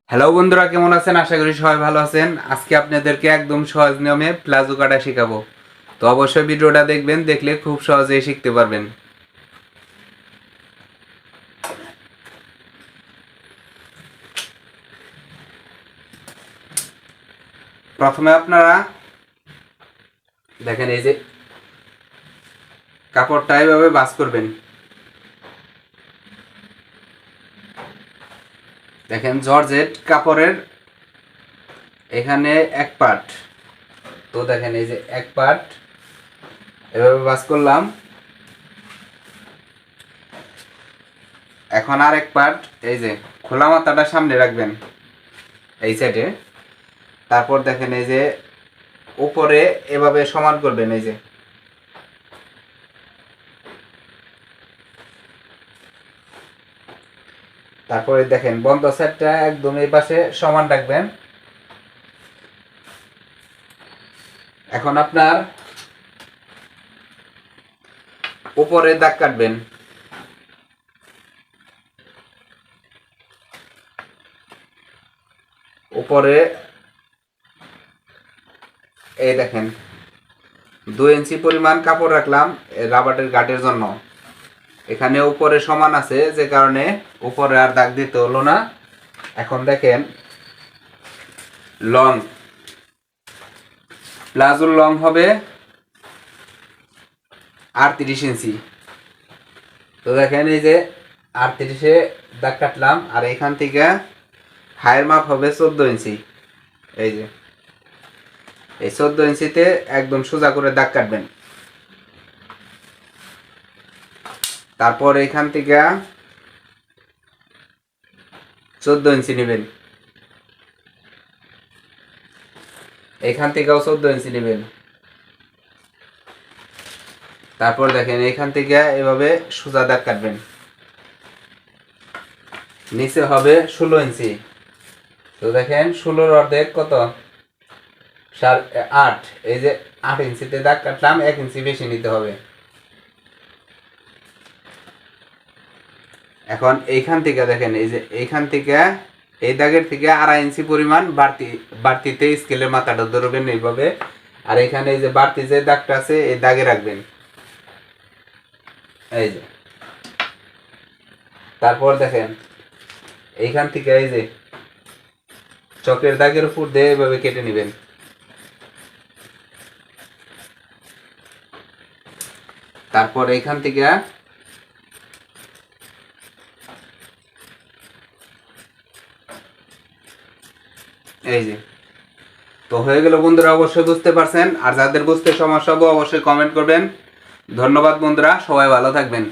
Hello বন্ধুরা, কেমন আছেন? আশা করি সবাই ভালো আছেন। আজকে আপনাদেরকে একদম সহজ নিয়মে প্লাজো কাটা শেখাবো। তো অবশ্যই ভিডিওটা দেখবেন, দেখলে খুব সহজেই শিখতে পারবেন। প্রথমে আপনারা দেখেন, এই যে কাপড়টা এইভাবে ভাঁজ করবেন। দেখেন, জর্জেট কাপড়ের এখানে এক পার্ট, তো দেখেন এই যে এক পার্ট এভাবে ভাঁজ করলাম। এখন আর এক পার্ট, এই যে খোলা মাথাটা সামনে রাখবেন এই সাইডে। তারপর দেখেন এই যে উপরে এভাবে সমান করবেন, এই যে তারপরে দেখেন বন্ধ সাইডটা একদম এই পাশে সমান রাখবেন। এখন আপনার উপরে দাগ কাটবেন। উপরে এই দেখেন 2 ইঞ্চি পরিমাণ কাপড় রাখলাম রাবারের গার্ডের জন্য। এখানে উপরে সমান আছে, যে কারণে উপরে আর দাগ দিতে হলো না। এখন দেখেন লং, প্লাজোর লং হবে 38 ইঞ্চি। তো দেখেন এই যে 38-এ দাগ কাটলাম, আর এখান থেকে হাইয়ের মাপ হবে 14 ইঞ্চি। এই যে এই 14 ইঞ্চিতে একদম সোজা করে দাগ কাটবেন। তারপর এখান থেকে 14 ইঞ্চি নেবেন, এখান থেকেও 14 ইঞ্চি নেবেন। তারপর দেখেন এখান থেকে এভাবে সোজা দাগ কাটবেন। নিচে হবে 16 ইঞ্চি। তো দেখেন 16-র অর্ধেক কত? 8। এই যে 8 ইঞ্চিতে দাগ কাটলাম, 1 ইঞ্চি বেশি নিতে হবে। এখন এইখান থেকে দেখেন, এই যে এইখান থেকে এই দাগের থেকে 2.5 ইঞ্চি পরিমাণ বাড়তিতে স্কেলের মাথাটা ধরবেন এইভাবে। আর এখানে এই যে বাড়তি যে দাগটা আছে এই দাগে রাখবেন, এই যে। তারপর দেখেন এইখান থেকে এই যে চকের দাগের উপর দিয়ে এভাবে কেটে নেবেন। তারপর এইখান থেকে এই যে, তো হয়ে গেল বন্ধুরা। অবশ্যই বুঝতে পারছেন, আর যাদের বুঝতে সমস্যা হবে অবশ্যই কমেন্ট করবেন। ধন্যবাদ বন্ধুরা, সবাই ভালো থাকবেন।